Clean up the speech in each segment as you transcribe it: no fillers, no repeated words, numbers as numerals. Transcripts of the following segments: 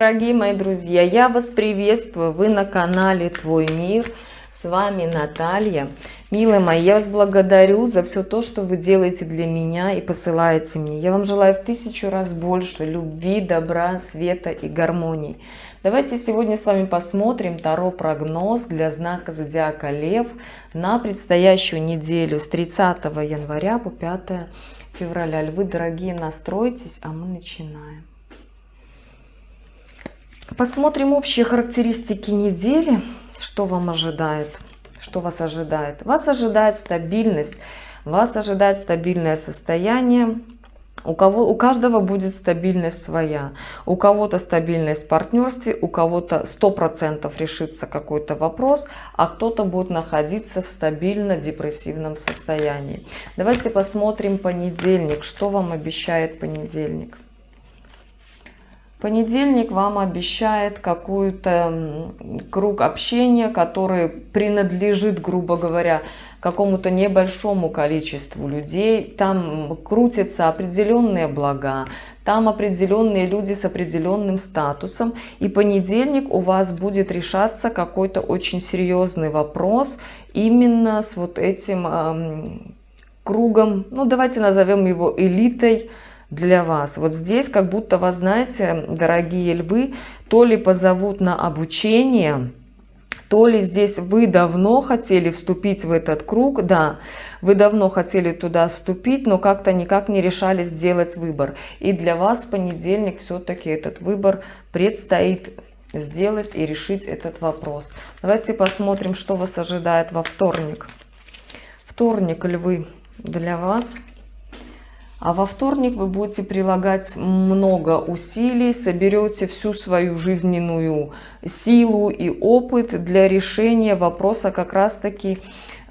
Дорогие мои друзья, я вас приветствую, вы на канале Твой Мир, с вами Наталья. Милые мои, я вас благодарю за все то, что вы делаете для меня и посылаете мне. Я вам желаю в 1000 раз больше любви, добра, света и гармонии. Давайте сегодня с вами посмотрим Таро-прогноз для знака Зодиака Лев на предстоящую неделю с 30 января по 5 февраля. Львы, дорогие, настройтесь, а мы начинаем. Посмотрим общие характеристики недели, что вам ожидает, что вас ожидает. Вас ожидает стабильность, вас ожидает стабильное состояние. У каждого будет стабильность своя. У кого-то стабильность в партнерстве, у кого-то 100% решится какой-то вопрос, а кто-то будет находиться в стабильно-депрессивном состоянии. Давайте посмотрим понедельник, что вам обещает понедельник. Понедельник вам обещает какой-то круг общения, который принадлежит, грубо говоря, какому-то небольшому количеству людей. Там крутятся определенные блага, там определенные люди с определенным статусом. И понедельник у вас будет решаться какой-то очень серьезный вопрос именно с вот этим кругом, ну давайте назовем его элитой, для вас. Вот здесь как будто вас, знаете, дорогие львы, то ли позовут на обучение, то ли здесь вы давно хотели вступить в этот круг, да, вы давно хотели туда вступить, но как-то никак не решались сделать выбор. И для вас в понедельник все-таки этот выбор предстоит сделать и решить этот вопрос. Давайте посмотрим, что вас ожидает во вторник. Вторник, львы, для вас. А во вторник вы будете прилагать много усилий, соберете всю свою жизненную силу и опыт для решения вопроса как раз-таки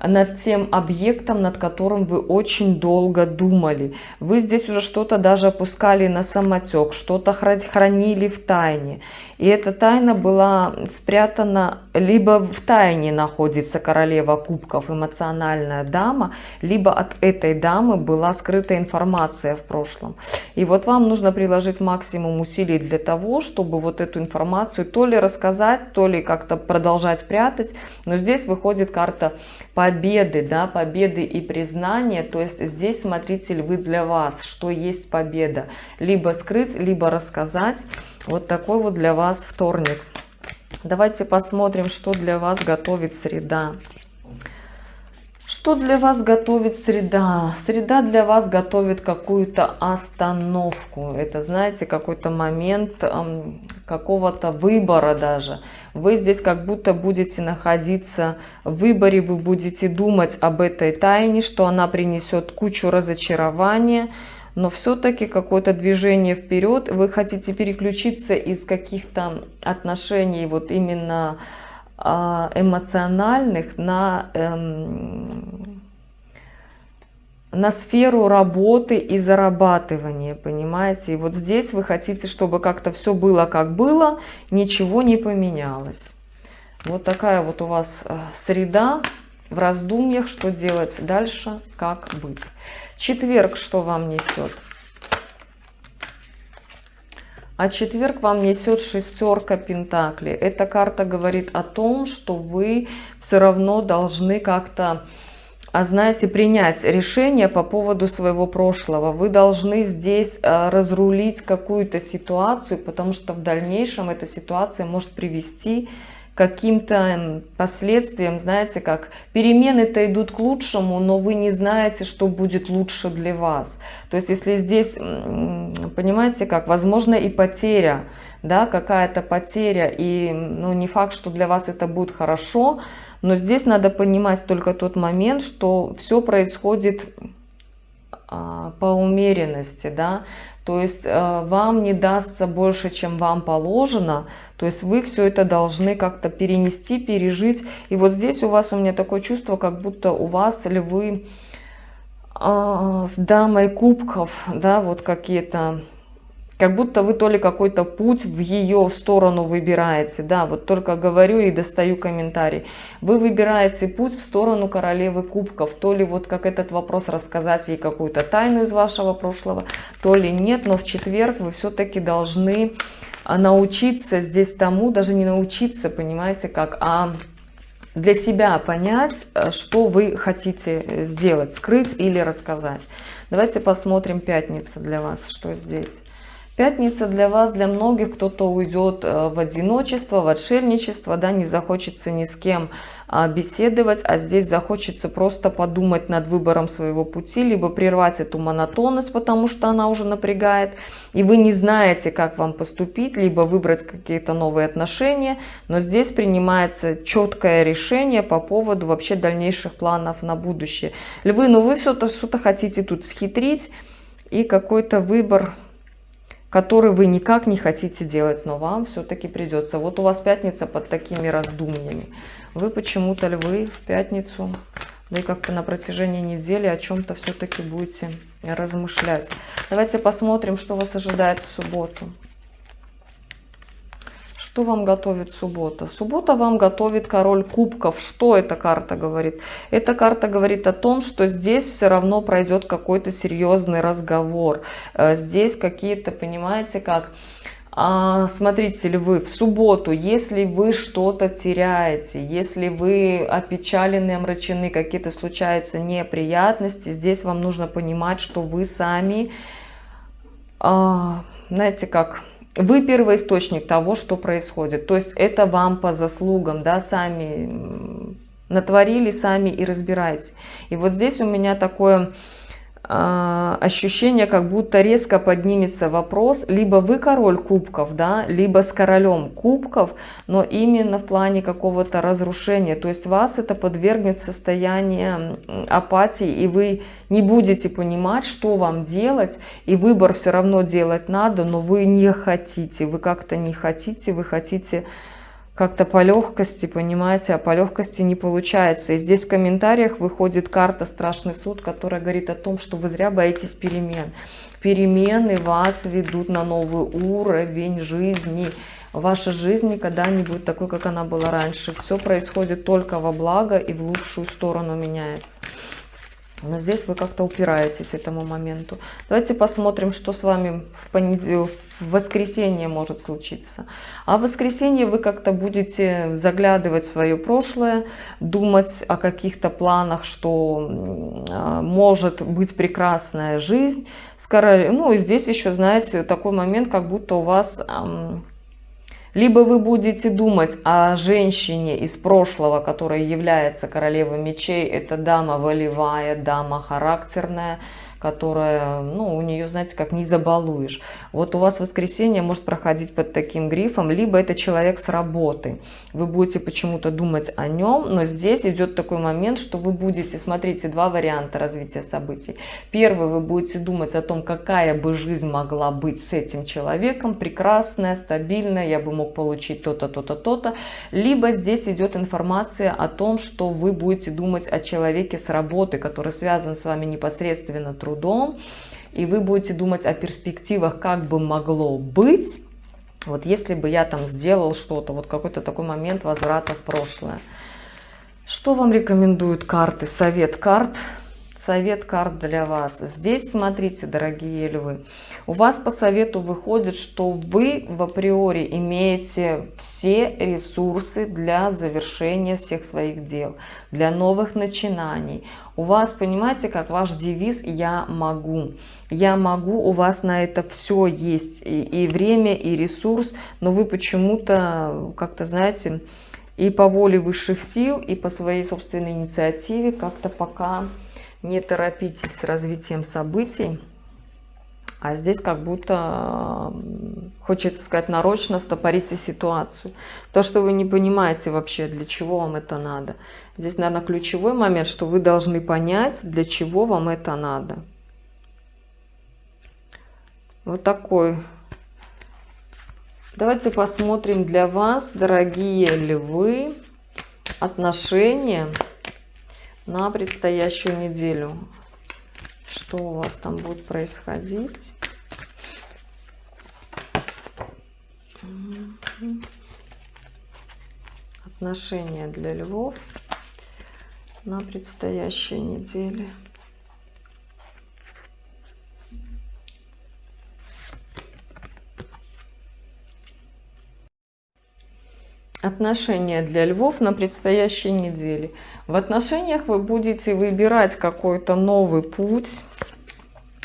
над тем объектом, над которым вы очень долго думали. Вы здесь уже что-то даже опускали на самотек, что-то хранили в тайне. И эта тайна была спрятана, либо в тайне находится королева кубков, эмоциональная дама, либо от этой дамы была скрыта информация в прошлом. И вот вам нужно приложить максимум усилий для того, чтобы вот эту информацию то ли рассказать, то ли как-то продолжать прятать. Но здесь выходит карта победы, да, победы и признания. То есть здесь, смотрите, львы, для вас, что есть победа. Либо скрыть, либо рассказать. Вот такой вот для вас вторник. Давайте посмотрим, что для вас готовит среда. Что для вас готовит среда? Среда для вас готовит какую-то остановку. Это, знаете, какой-то момент какого-то выбора даже. Вы здесь как будто будете находиться в выборе, вы будете думать об этой тайне, что она принесет кучу разочарования, но все-таки какое-то движение вперед. Вы хотите переключиться из каких-то отношений вот именно эмоциональных на сферу работы и зарабатывания, понимаете? И вот здесь вы хотите, чтобы как-то все было как было, ничего не поменялось. Вот такая вот у вас среда в раздумьях, что делать дальше, как быть. Четверг, что вам несет? А четверг вам несет шестерка пентаклей. Эта карта говорит о том, что вы все равно должны как-то, знаете, принять решение по поводу своего прошлого. Вы должны здесь разрулить какую-то ситуацию, потому что в дальнейшем эта ситуация может привести к каким-то последствиям. Знаете, как перемены-то идут к лучшему, но вы не знаете, что будет лучше для вас. То есть если здесь, понимаете, как, возможно и потеря, да, какая-то потеря, и ну, не факт, что для вас это будет хорошо, но здесь надо понимать только тот момент, что все происходит по умеренности, да, то есть вам не дастся больше, чем вам положено, то есть вы все это должны как-то перенести, пережить. И вот здесь у меня такое чувство, как будто у вас львы с дамой кубков, да, вот какие-то, как будто вы то ли какой-то путь в ее сторону выбираете. Да, вот только говорю и достаю комментарий. Вы выбираете путь в сторону королевы кубков. То ли вот как этот вопрос рассказать ей какую-то тайну из вашего прошлого, то ли нет. Но в четверг вы все-таки должны научиться здесь тому, даже не научиться, понимаете, как, а для себя понять, что вы хотите сделать, скрыть или рассказать. Давайте посмотрим пятница для вас, что здесь. Пятница для вас, для многих, кто-то уйдет в одиночество, в отшельничество, да, не захочется ни с кем беседовать, а здесь захочется просто подумать над выбором своего пути, либо прервать эту монотонность, потому что она уже напрягает, и вы не знаете, как вам поступить, либо выбрать какие-то новые отношения, но здесь принимается четкое решение по поводу вообще дальнейших планов на будущее. Львы, ну вы что-то хотите тут схитрить, и какой-то выбор, который вы никак не хотите делать, но вам все-таки придется. Вот у вас пятница под такими раздумьями. Вы почему-то, львы, в пятницу, да и как-то на протяжении недели о чем-то все-таки будете размышлять. Давайте посмотрим, что вас ожидает в субботу. Что вам готовит суббота? Суббота вам готовит король кубков. Что эта карта говорит? Эта карта говорит о том, что здесь все равно пройдет какой-то серьезный разговор. Здесь какие-то, понимаете, как... Смотрите, львы, в субботу, если вы что-то теряете, если вы опечалены, омрачены, какие-то случаются неприятности, здесь вам нужно понимать, что вы сами, знаете как... Вы первоисточник того, что происходит. То есть это вам по заслугам, да, сами натворили, сами и разбирайте. И вот здесь у меня такое ощущение, как будто резко поднимется вопрос, либо вы король кубков, да, либо с королем кубков, но именно в плане какого-то разрушения. То есть вас это подвергнет состоянию апатии, и вы не будете понимать, что вам делать, и выбор все равно делать надо, но вы не хотите, вы как-то не хотите, вы хотите как-то по легкости, понимаете, а по легкости не получается. И здесь в комментариях выходит карта «Страшный суд», которая говорит о том, что вы зря боитесь перемен. Перемены вас ведут на новый уровень жизни. Ваша жизнь никогда не будет такой, как она была раньше. Все происходит только во благо и в лучшую сторону меняется. Но здесь вы как-то упираетесь этому моменту. Давайте посмотрим, что с вами в воскресенье может случиться. А в воскресенье вы как-то будете заглядывать в свое прошлое, думать о каких-то планах, что может быть прекрасная жизнь. Ну и здесь еще, знаете, такой момент, как будто у вас... Либо вы будете думать о женщине из прошлого, которая является королевой мечей. Это дама волевая, дама характерная, которая, ну, у нее, знаете, как не забалуешь. Вот у вас воскресенье может проходить под таким грифом, либо это человек с работы. Вы будете почему-то думать о нем, но здесь идет такой момент, что вы будете, смотрите, два варианта развития событий. Первый, вы будете думать о том, какая бы жизнь могла быть с этим человеком, прекрасная, стабильная, я бы мог получить то-то, то-то, то-то. Либо здесь идет информация о том, что вы будете думать о человеке с работы, который связан с вами непосредственно трудом, и вы будете думать о перспективах, как бы могло быть, вот если бы я там сделал что-то, вот какой-то такой момент возврата в прошлое. Что вам рекомендуют карты? Совет карт для вас. Здесь, смотрите, дорогие львы, у вас по совету выходит, что вы в априори имеете все ресурсы для завершения всех своих дел, для новых начинаний. У вас, понимаете, как ваш девиз «Я могу». «Я могу», у вас на это все есть, и время, и ресурс, но вы почему-то, как-то, знаете, и по воле высших сил, и по своей собственной инициативе как-то пока... Не торопитесь с развитием событий, а здесь как будто, хочется сказать, нарочно стопорите ситуацию. То, что вы не понимаете вообще, для чего вам это надо. Здесь, наверное, ключевой момент, что вы должны понять, для чего вам это надо. Вот такой. Давайте посмотрим для вас, дорогие львы, отношения на предстоящую неделю. Что у вас там будет происходить? Отношения для львов на предстоящей неделе. Отношения для львов на предстоящей неделе. В отношениях вы будете выбирать какой-то новый путь.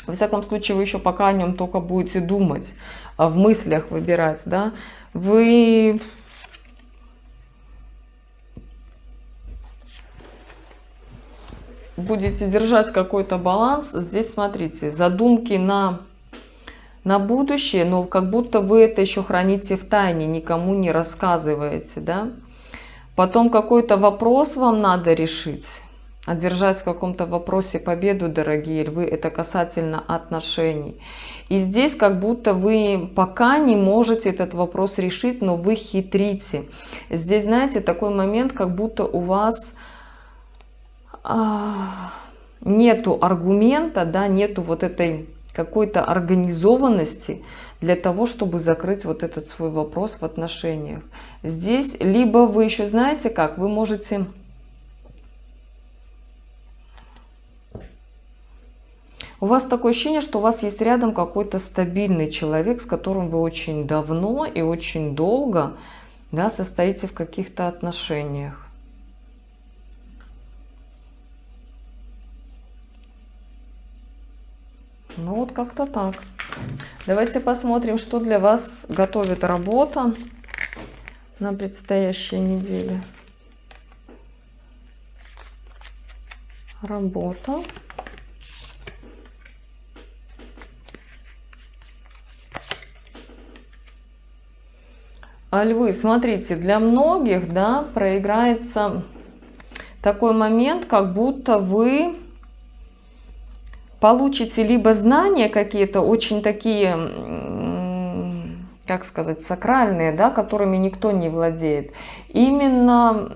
Во всяком случае, вы еще пока о нем только будете думать, а в мыслях выбирать, да. Вы будете держать какой-то баланс. Здесь, смотрите, задумки на будущее, но как будто вы это еще храните в тайне, никому не рассказываете, да. Потом какой-то вопрос вам надо решить. Одержать в каком-то вопросе победу, дорогие львы, это касательно отношений. И здесь как будто вы пока не можете этот вопрос решить, но вы хитрите. Здесь, знаете, такой момент, как будто у вас нету аргумента, да, нету вот этой какой-то организованности для того, чтобы закрыть вот этот свой вопрос в отношениях. Здесь либо вы еще знаете как, вы можете... У вас такое ощущение, что у вас есть рядом какой-то стабильный человек, с которым вы очень давно и очень долго, да, состоите в каких-то отношениях. Ну вот как-то так. Давайте посмотрим, что для вас готовит работа на предстоящей неделе. Работа. А львы, смотрите, для многих, да, проиграется такой момент, как будто вы получите либо знания какие-то очень такие, как сказать, сакральные, да, которыми никто не владеет. Именно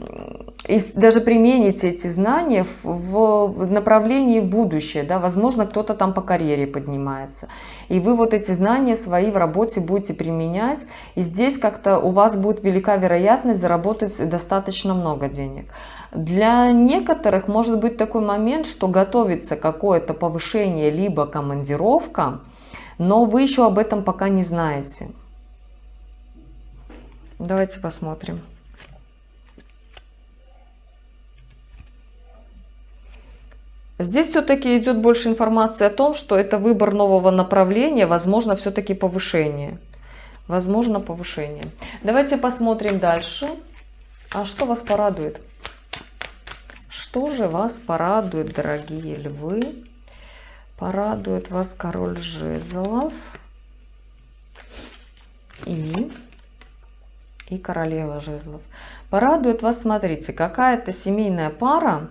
и даже примените эти знания в направлении в будущее, да, возможно, кто-то там по карьере поднимается. И вы вот эти знания свои в работе будете применять, и здесь как-то у вас будет велика вероятность заработать достаточно много денег. Для некоторых может быть такой момент, что готовится какое-то повышение, либо командировка, но вы еще об этом пока не знаете. Давайте посмотрим. Здесь все-таки идет больше информации о том, что это выбор нового направления, возможно, все-таки повышение. Возможно, повышение. Давайте посмотрим дальше. А что вас порадует? Что же вас порадует, дорогие львы? Порадует вас король жезлов и королева жезлов. Порадует вас, смотрите, какая-то семейная пара.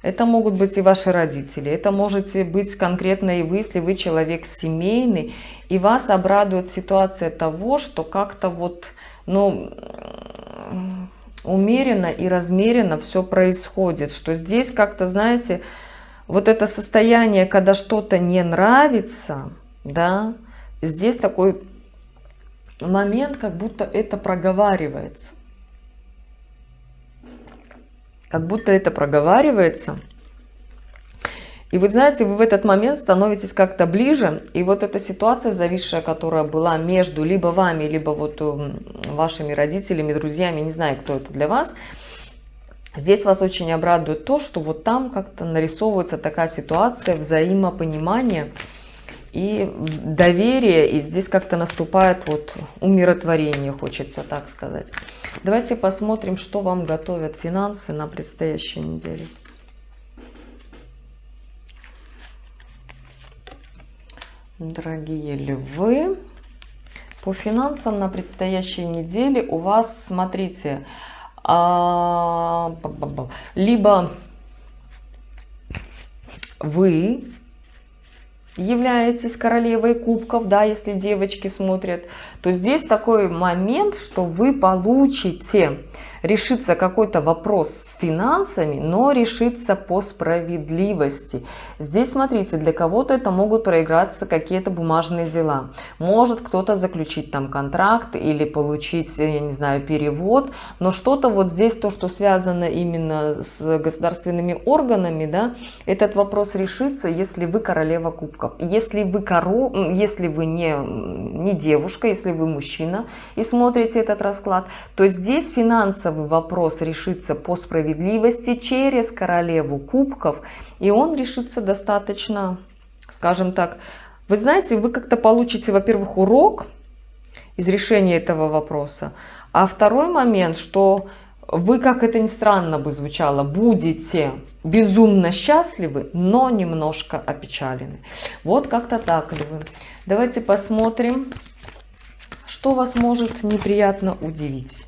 Это могут быть и ваши родители, это можете быть конкретно и вы, если вы человек семейный, и вас обрадует ситуация того, что как-то вот, ну, умеренно и размеренно все происходит, что здесь как-то, знаете, вот это состояние, когда что-то не нравится, да, здесь такой момент, как будто это проговаривается. Как будто это проговаривается. И вы знаете, вы в этот момент становитесь как-то ближе. И вот эта ситуация, зависшая, которая была между либо вами, либо вот вашими родителями, друзьями, не знаю, кто это для вас, здесь вас очень обрадует то, что вот там как-то нарисовывается такая ситуация взаимопонимания и доверие, и здесь как-то наступает вот умиротворение, хочется так сказать. Давайте посмотрим, что вам готовят финансы на предстоящей неделе. Дорогие львы, по финансам на предстоящей неделе у вас, смотрите, либо вы являетесь королевой кубков, да, если девочки смотрят, то здесь такой момент, что вы получите решится какой-то вопрос с финансами, но решится по справедливости. Здесь, смотрите, для кого-то это могут проиграться какие-то бумажные дела. Может кто-то заключить там контракт или получить, я не знаю, перевод, но что-то вот здесь, то, что связано именно с государственными органами, да, этот вопрос решится, если вы королева кубков. Если вы не девушка, если если вы мужчина и смотрите этот расклад, то здесь финансовый вопрос решится по справедливости через королеву кубков, и он решится достаточно, скажем так, вы знаете, вы как-то получите, во-первых, урок из решения этого вопроса, а второй момент, что вы, как это ни странно бы звучало, будете безумно счастливы, но немножко опечалены. Вот как-то так, львы. Давайте посмотрим, что вас может неприятно удивить.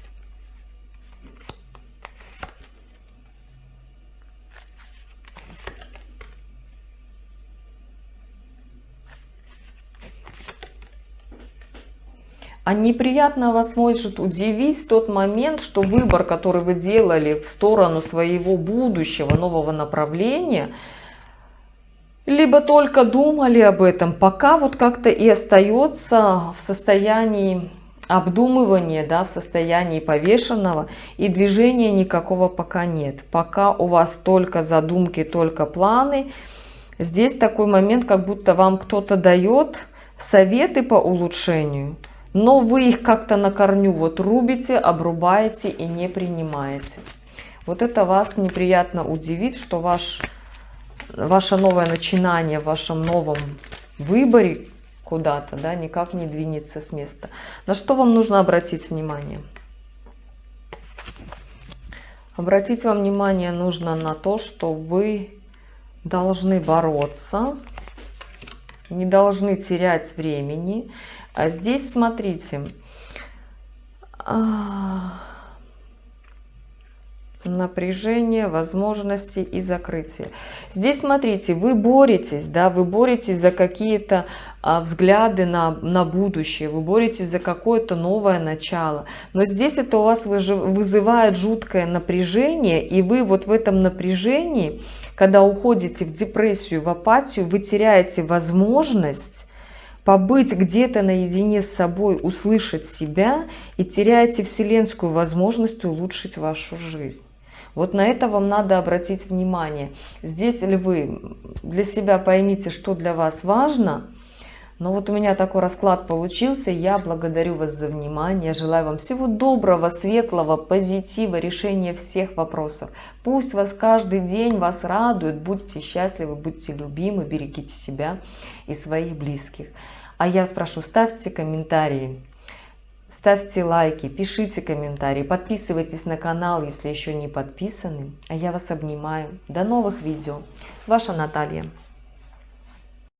А неприятно вас может удивить тот момент, что выбор, который вы делали в сторону своего будущего, нового направления, либо только думали об этом, пока вот как-то и остается в состоянии обдумывания, да, в состоянии повешенного, и движения никакого пока нет. Пока у вас только задумки, только планы. Здесь такой момент, как будто вам кто-то дает советы по улучшению, но вы их как-то на корню вот рубите, обрубаете и не принимаете. Вот это вас неприятно удивит, что ваше новое начинание в вашем новом выборе куда-то, да, никак не двинется с места. На что вам нужно обратить внимание? Обратить вам внимание нужно на то, что вы должны бороться, не должны терять времени. А здесь, смотрите, напряжение, возможности и закрытие. Здесь, смотрите, вы боретесь, да, вы боретесь за какие-то взгляды на будущее, вы боретесь за какое-то новое начало. Но здесь это у вас вызывает жуткое напряжение, и вы вот в этом напряжении, когда уходите в депрессию, в апатию, вы теряете возможность побыть где-то наедине с собой, услышать себя, и теряете вселенскую возможность улучшить вашу жизнь. Вот на это вам надо обратить внимание. Здесь, львы, для себя поймите, что для вас важно. Но вот у меня такой расклад получился. Я благодарю вас за внимание. Желаю вам всего доброго, светлого, позитива, решения всех вопросов. Пусть вас каждый день вас радует. Будьте счастливы, будьте любимы, берегите себя и своих близких. А я спрошу, ставьте комментарии, ставьте лайки, пишите комментарии, подписывайтесь на канал, если еще не подписаны. А я вас обнимаю. До новых видео. Ваша Наталья.